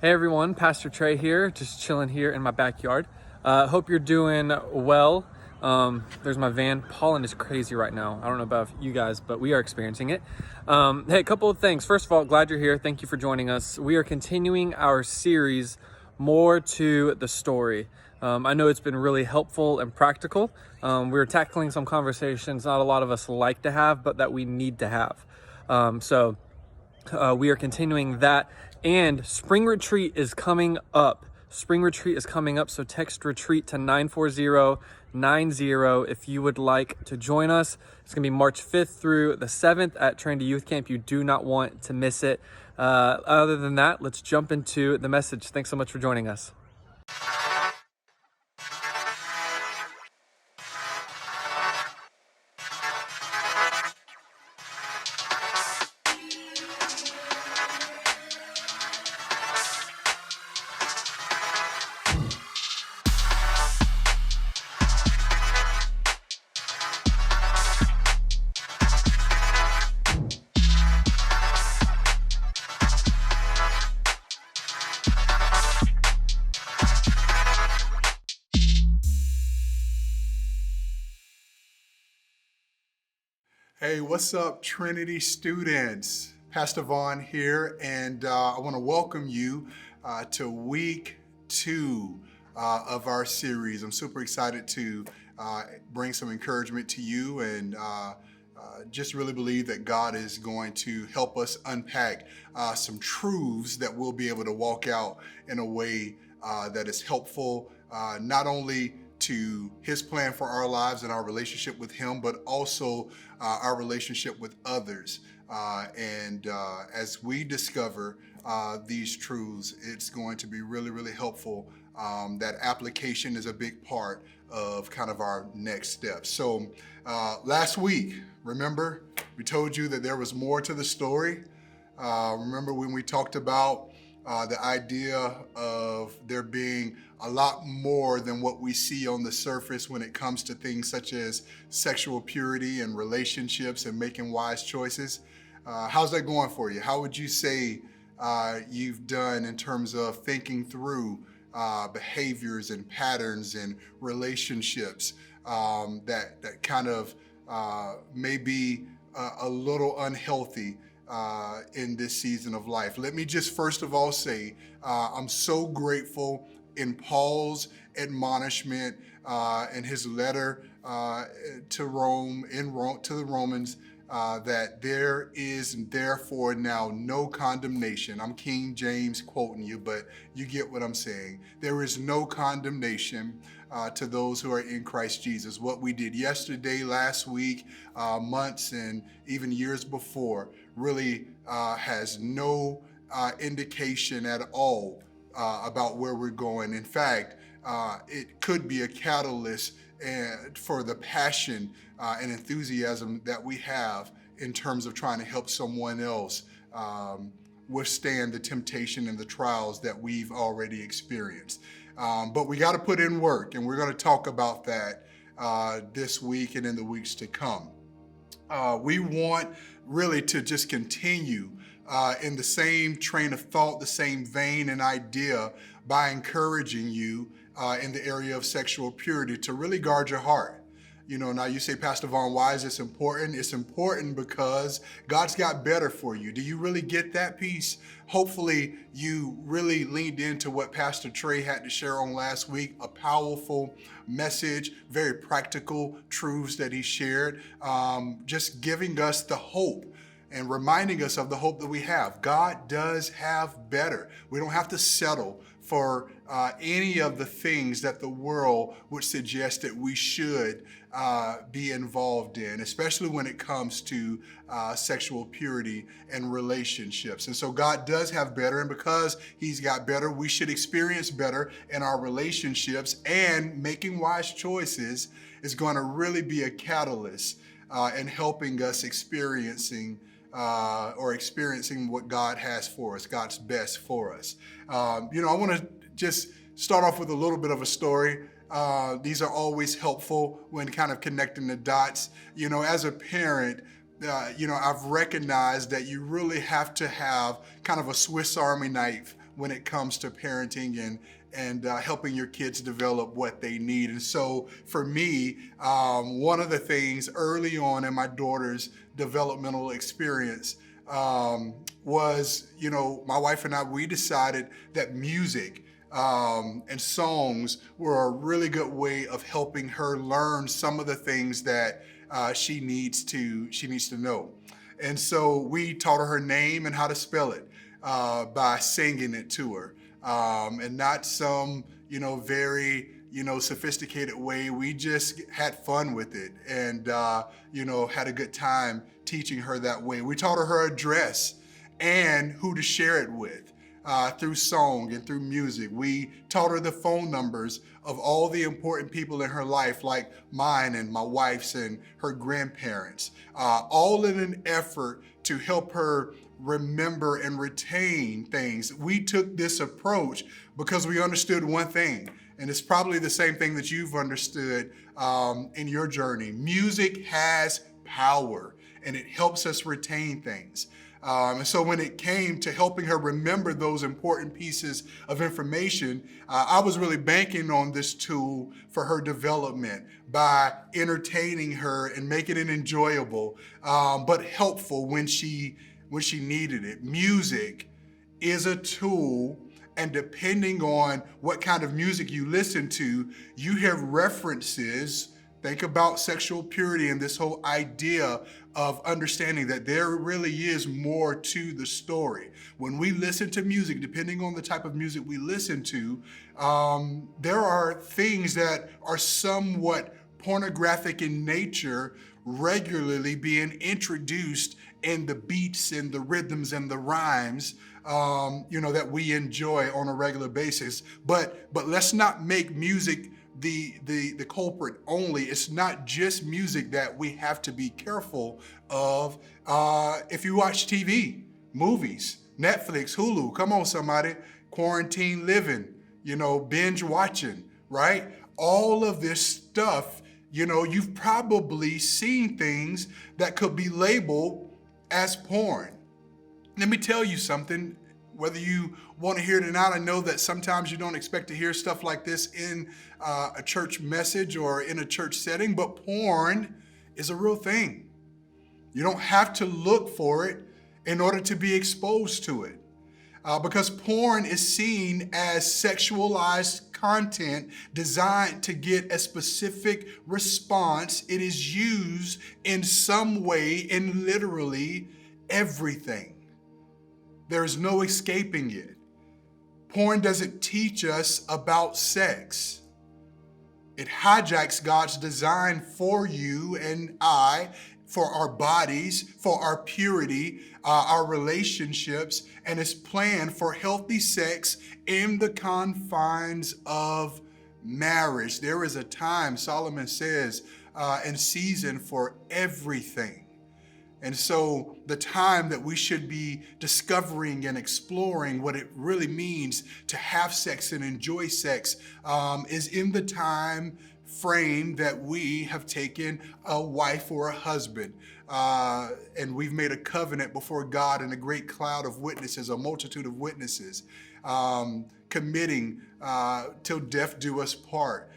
Hey everyone, Pastor Trey here, just chilling here in my backyard. Hope you're doing well. There's my van. Pollen is crazy right now. I don't know about you guys, but we are experiencing it. Hey, a couple of things. First of all, glad you're here. Thank you for joining us. We are continuing our series, More to the Story. I know it's been really helpful and practical. We're tackling some conversations not a lot of us like to have, but that we need to have. We are continuing that, and spring retreat is coming up. So text retreat to 94090 if you would like to join us. It's going to be March 5th through the 7th at Trinity Youth Camp. You do not want to miss it. Other than that, let's jump into the message. Thanks so much for joining us. Hey, what's up, Trinity students? Pastor Vaughn here, and I want to welcome you to week 2 of our series. I'm super excited to bring some encouragement to you and just really believe that God is going to help us unpack some truths that we'll be able to walk out in a way that is helpful, not only to His plan for our lives and our relationship with Him, but also our relationship with others. As we discover these truths, it's going to be really, really helpful. That application is a big part of kind of our next steps. So last week, remember, we told you that there was more to the story. Remember when we talked about the idea of there being a lot more than what we see on the surface when it comes to things such as sexual purity and relationships and making wise choices. How's that going for you? How would you say you've done in terms of thinking through behaviors and patterns and relationships that kind of may be a little unhealthy in this season of life? Let me just first of all say I'm so grateful in Paul's admonishment in his letter to the Romans, that there is therefore now no condemnation. I'm King James quoting you, but you get what I'm saying. There is no condemnation to those who are in Christ Jesus. What we did yesterday, last week, months, and even years before really has no indication at all about where we're going. In fact, it could be a catalyst for the passion and enthusiasm that we have in terms of trying to help someone else withstand the temptation and the trials that we've already experienced. But we got to put in work, and we're going to talk about that this week and in the weeks to come. We want really to just continue in the same train of thought, the same vein and idea, by encouraging you in the area of sexual purity to really guard your heart. You know, now you say, Pastor Vaughn, why is this important? It's important because God's got better for you. Do you really get that piece? Hopefully you really leaned into what Pastor Trey had to share on last week, a powerful message, very practical truths that he shared, just giving us the hope and reminding us of the hope that we have. God does have better. We don't have to settle for any of the things that the world would suggest that we should be involved in, especially when it comes to sexual purity and relationships. And so God does have better, and because He's got better, we should experience better in our relationships, and making wise choices is going to really be a catalyst in helping us experiencing what God has for us, God's best for us. I want to just start off with a little bit of a story. These are always helpful when kind of connecting the dots. As a parent, I've recognized that you really have to have kind of a Swiss Army knife when it comes to parenting and helping your kids develop what they need. And so for me, one of the things early on in my daughter's developmental experience was, my wife and I, we decided that music and songs were a really good way of helping her learn some of the things that she needs to know. And so we taught her name and how to spell it by singing it to her, and not some very sophisticated way. We just had fun with it and had a good time teaching her that way. We taught her address and who to share it with through song and through music. We taught her the phone numbers of all the important people in her life, like mine and my wife's and her grandparents, all in an effort to help her remember and retain things. We took this approach because we understood one thing, and it's probably the same thing that you've understood in your journey. Music has power, and it helps us retain things. And so when it came to helping her remember those important pieces of information, I was really banking on this tool for her development by entertaining her and making it enjoyable, but helpful when she needed it. Music is a tool, and depending on what kind of music you listen to, you have references. Think about sexual purity and this whole idea of understanding that there really is more to the story. When we listen to music, depending on the type of music we listen to, there are things that are somewhat pornographic in nature regularly being introduced in the beats and the rhythms and the rhymes that we enjoy on a regular basis. But let's not make music the culprit only. It's not just music that we have to be careful of. If you watch TV, movies, Netflix, Hulu, come on somebody, quarantine living, binge watching, right? All of this stuff, you've probably seen things that could be labeled as porn. Let me tell you something. Whether you want to hear it or not, I know that sometimes you don't expect to hear stuff like this in a church message or in a church setting, but porn is a real thing. You don't have to look for it in order to be exposed to it, because porn is seen as sexualized content designed to get a specific response. It is used in some way in literally everything. There's no escaping it. Porn doesn't teach us about sex. It hijacks God's design for you and I, for our bodies, for our purity, our relationships, and is planned for healthy sex in the confines of marriage. There is a time, Solomon says, and season for everything. And so the time that we should be discovering and exploring what it really means to have sex and enjoy sex is in the time frame that we have taken a wife or a husband. And we've made a covenant before God and a great cloud of witnesses, a multitude of witnesses, committing till death do us part,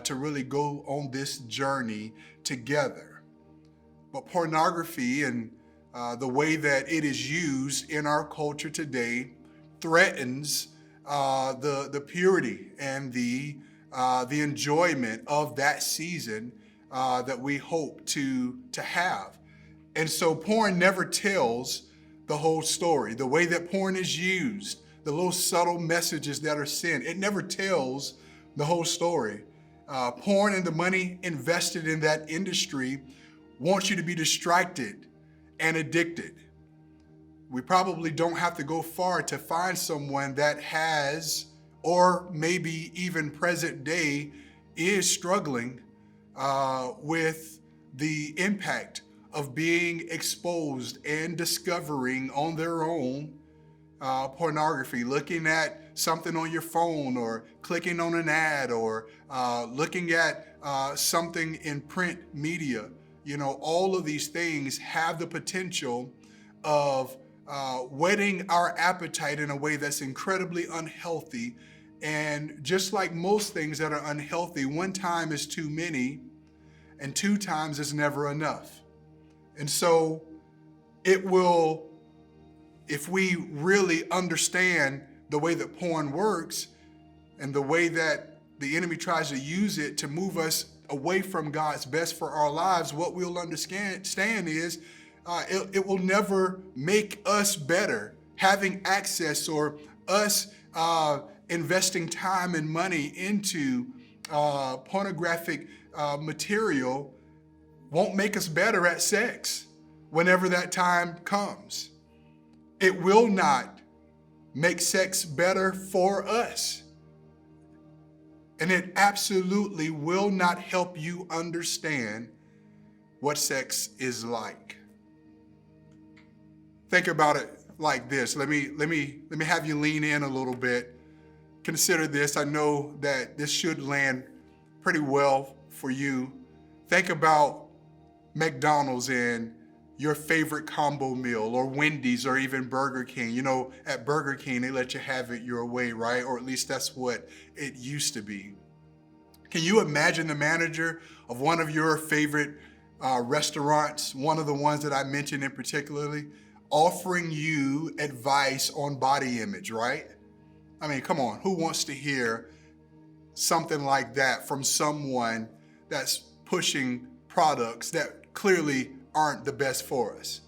to really go on this journey together. But pornography and the way that it is used in our culture today threatens the purity and the enjoyment of that season that we hope to have. And so porn never tells the whole story. The way that porn is used, the little subtle messages that are sent, it never tells the whole story. Porn and the money invested in that industry wants you to be distracted and addicted. We probably don't have to go far to find someone that has, or maybe even present day, is struggling with the impact of being exposed and discovering on their own pornography, looking at something on your phone or clicking on an ad or looking at something in print media. All of these things have the potential of whetting our appetite in a way that's incredibly unhealthy. And just like most things that are unhealthy, one time is too many and two times is never enough. And so it will, if we really understand the way that porn works and the way that the enemy tries to use it to move us away from God's best for our lives, what we'll understand is it will never make us better. Having access or us investing time and money into pornographic material won't make us better at sex whenever that time comes. It will not make sex better for us. And it absolutely will not help you understand what sex is like. Think about it like this. Let me have you lean in a little bit. Consider this. I know that this should land pretty well for you. Think about McDonald's and your favorite combo meal, or Wendy's, or even Burger King. You know, at Burger King, they let you have it your way, right? Or at least that's what it used to be. Can you imagine the manager of one of your favorite restaurants, one of the ones that I mentioned in particularly, offering you advice on body image, right? I mean, come on, who wants to hear something like that from someone that's pushing products that clearly aren't the best for us?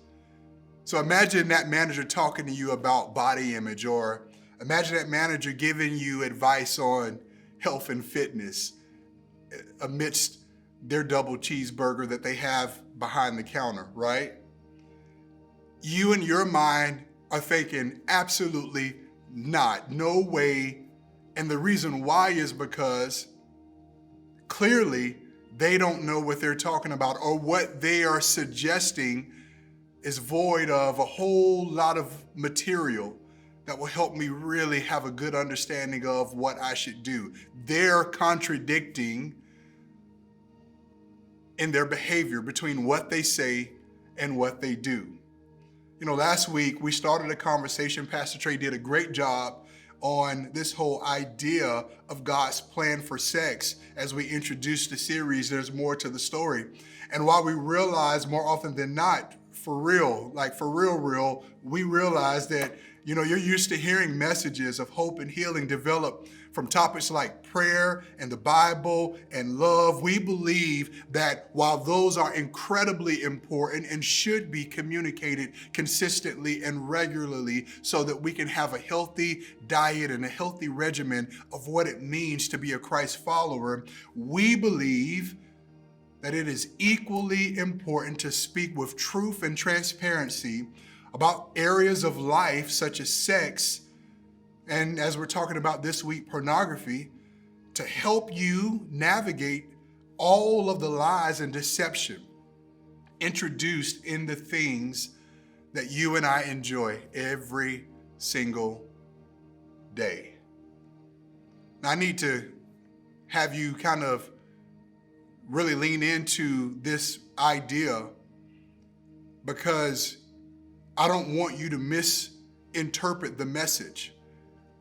So imagine that manager talking to you about body image, or imagine that manager giving you advice on health and fitness amidst their double cheeseburger that they have behind the counter, right? You in your mind are thinking, absolutely not, no way. And the reason why is because clearly they don't know what they're talking about, or what they are suggesting is void of a whole lot of material that will help me really have a good understanding of what I should do. They're contradicting in their behavior between what they say and what they do. You know, last week we started a conversation. Pastor Trey did a great job on this whole idea of God's plan for sex. As we introduced the series, there's more to the story. And while we realize more often than not, for real, we realize that, you know, you're used to hearing messages of hope and healing develop from topics like prayer and the Bible and love. We believe that while those are incredibly important and should be communicated consistently and regularly so that we can have a healthy diet and a healthy regimen of what it means to be a Christ follower, we believe that it is equally important to speak with truth and transparency about areas of life such as sex, and as we're talking about this week, pornography, to help you navigate all of the lies and deception introduced in the things that you and I enjoy every single day. Now, I need to have you kind of really lean into this idea, because I don't want you to misinterpret the message.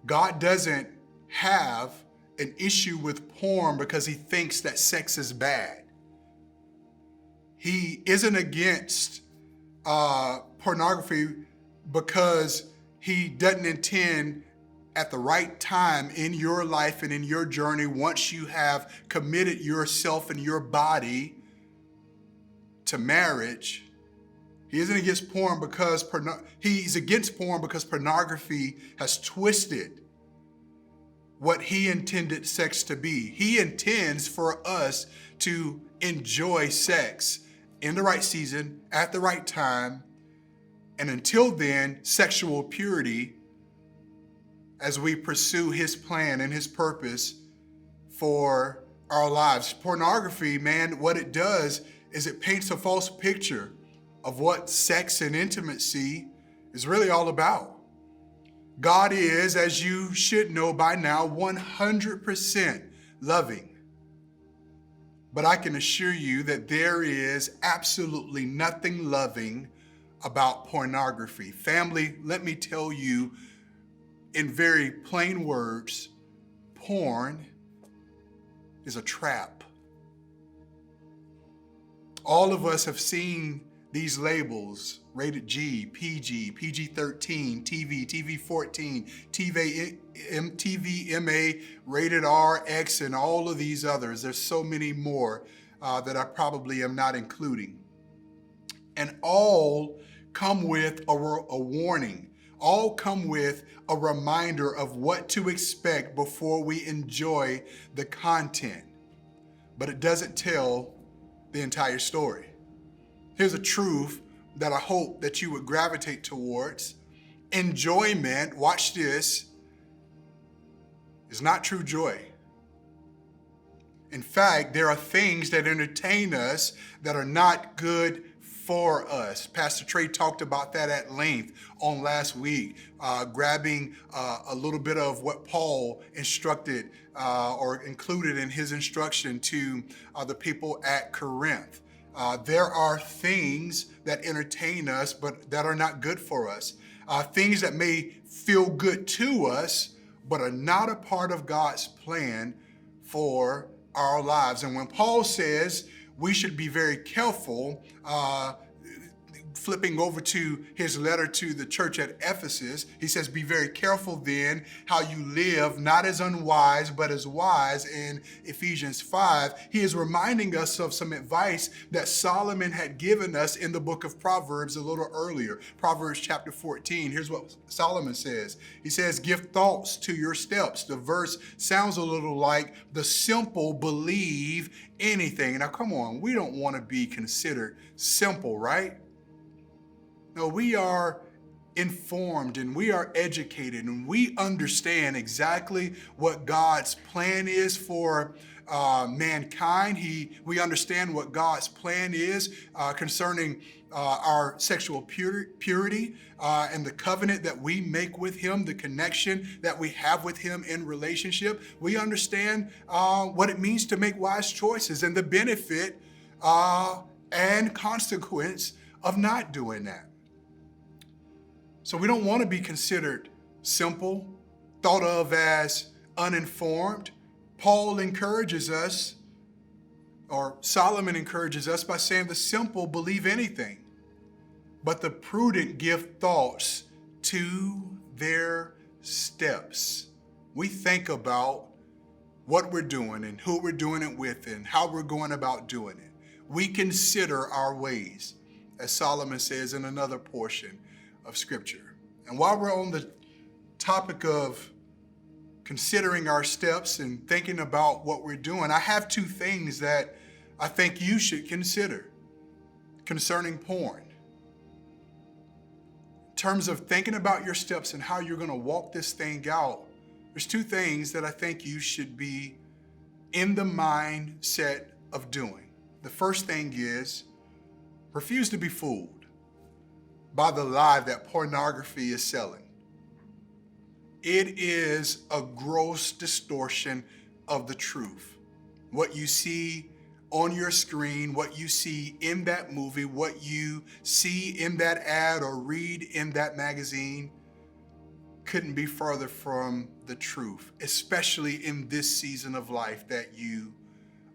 God doesn't have an issue with porn because he thinks that sex is bad. He isn't against pornography because he doesn't intend at the right time in your life and in your journey, once you have committed yourself and your body to marriage, he isn't against porn because he's against porn because pornography has twisted what he intended sex to be. He intends for us to enjoy sex in the right season, at the right time, and until then, sexual purity as we pursue his plan and his purpose for our lives. Pornography, man, what it does is it paints a false picture of what sex and intimacy is really all about. God is, as you should know by now, 100% loving. But I can assure you that there is absolutely nothing loving about pornography. Family, let me tell you in very plain words, porn is a trap. All of us have seen these labels: rated G, PG, PG-13, TV, TV-14, TV, MA, rated R, X, and all of these others. There's so many more that I probably am not including. And all come with a warning. All come with a reminder of what to expect before we enjoy the content. But it doesn't tell the entire story. Here's a truth that I hope that you would gravitate towards. Enjoyment, watch this, is not true joy. In fact, there are things that entertain us that are not good for us. Pastor Trey talked about that at length on last week, grabbing a little bit of what Paul instructed or included in his instruction to the people at Corinth. There are things that entertain us, but that are not good for us. Things that may feel good to us, but are not a part of God's plan for our lives. And when Paul says we should be very careful, flipping over to his letter to the church at Ephesus, he says, be very careful then how you live, not as unwise, but as wise in Ephesians 5. He is reminding us of some advice that Solomon had given us in the book of Proverbs a little earlier. Proverbs chapter 14. Here's what Solomon says. He says, give thoughts to your steps. The verse sounds a little like the simple believe anything. Now, come on, we don't want to be considered simple, right? No, we are informed and we are educated and we understand exactly what God's plan is for mankind. We understand what God's plan is concerning our sexual purity and the covenant that we make with Him, the connection that we have with Him in relationship. We understand what it means to make wise choices and the benefit and consequence of not doing that. So we don't want to be considered simple, thought of as uninformed. Paul encourages us, or Solomon encourages us by saying the simple believe anything, but the prudent give thoughts to their steps. We think about what we're doing and who we're doing it with and how we're going about doing it. We consider our ways, as Solomon says in another portion of Scripture. And while we're on the topic of considering our steps and thinking about what we're doing, I have two things that I think you should consider concerning porn. In terms of thinking about your steps and how you're going to walk this thing out, there's two things that I think you should be in the mindset of doing. The first thing is refuse to be fooled by the lie that pornography is selling. It is a gross distortion of the truth. What you see on your screen, what you see in that movie, what you see in that ad or read in that magazine couldn't be further from the truth, especially in this season of life that you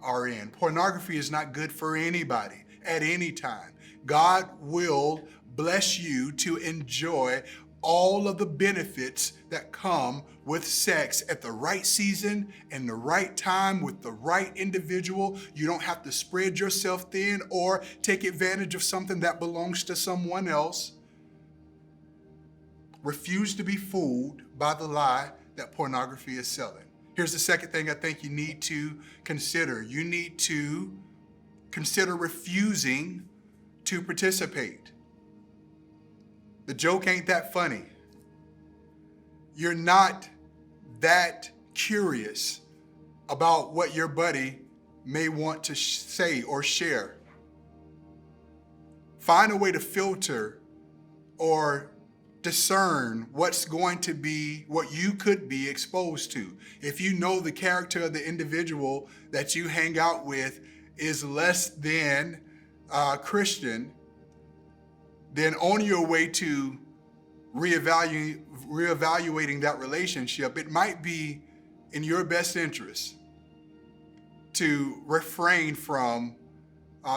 are in. Pornography is not good for anybody at any time. God will bless you to enjoy all of the benefits that come with sex at the right season and the right time with the right individual. You don't have to spread yourself thin or take advantage of something that belongs to someone else. Refuse to be fooled by the lie that pornography is selling. Here's the second thing I think you need to consider. You need to consider refusing to participate. The joke ain't that funny. You're not that curious about what your buddy may want to say or share. Find a way to filter or discern what's going to be, what you could be exposed to. If you know the character of the individual that you hang out with is less than Christian, then on your way to reevaluating that relationship, it might be in your best interest to refrain from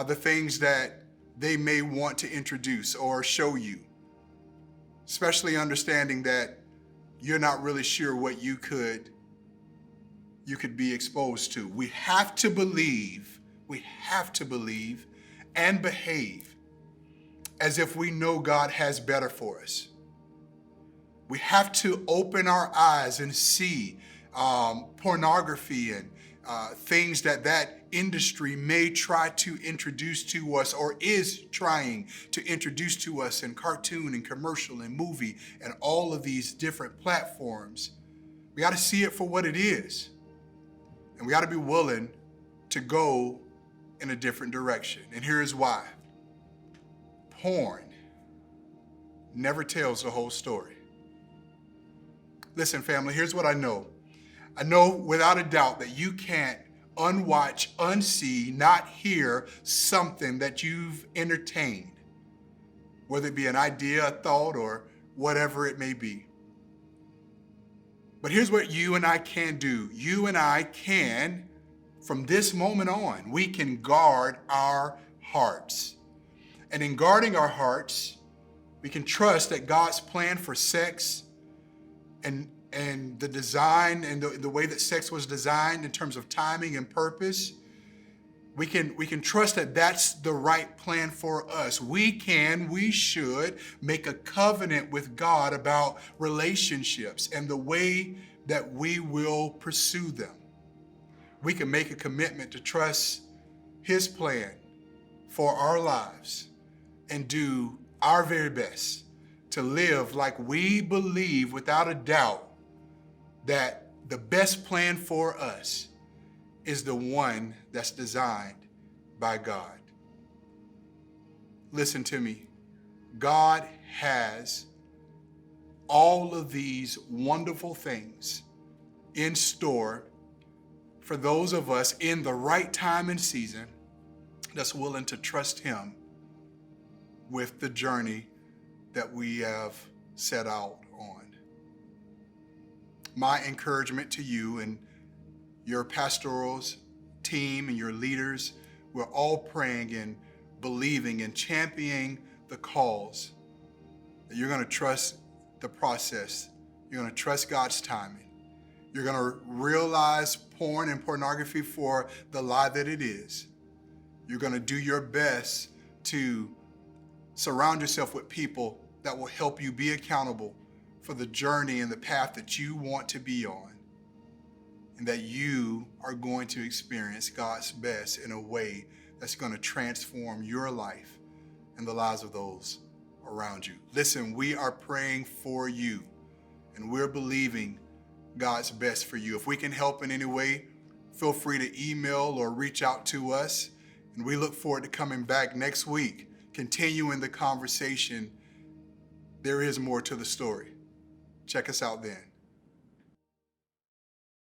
the things that they may want to introduce or show you, especially understanding that you're not really sure what you could be exposed to. We have to believe and behave as if we know God has better for us. We have to open our eyes and see pornography and things that industry may try to introduce to us or is trying to introduce to us in cartoon and commercial and movie and all of these different platforms. We got to see it for what it is. And we got to be willing to go in a different direction. And here's why. Porn never tells the whole story. Listen, family, here's what I know. I know without a doubt that you can't unwatch, unsee, not hear something that you've entertained, whether it be an idea, a thought, or whatever it may be. But here's what you and I can do. You and I can, from this moment on, we can guard our hearts. And in guarding our hearts, we can trust that God's plan for sex and the design and the way that sex was designed in terms of timing and purpose, we can trust that that's the right plan for us. We should make a covenant with God about relationships and the way that we will pursue them. We can make a commitment to trust His plan for our lives and do our very best to live like we believe without a doubt that the best plan for us is the one that's designed by God. Listen to me. God has all of these wonderful things in store for those of us in the right time and season that's willing to trust Him with the journey that we have set out on. My encouragement to you and your pastoral team and your leaders, we're all praying and believing and championing the cause that you're going to trust the process. You're going to trust God's timing. You're going to realize porn and pornography for the lie that it is. You're going to do your best to surround yourself with people that will help you be accountable for the journey and the path that you want to be on, and that you are going to experience God's best in a way that's going to transform your life and the lives of those around you. Listen, we are praying for you, and we're believing God's best for you. If we can help in any way, feel free to email or reach out to us, and we look forward to coming back next week, continuing the conversation. There is more to the story. Check us out then.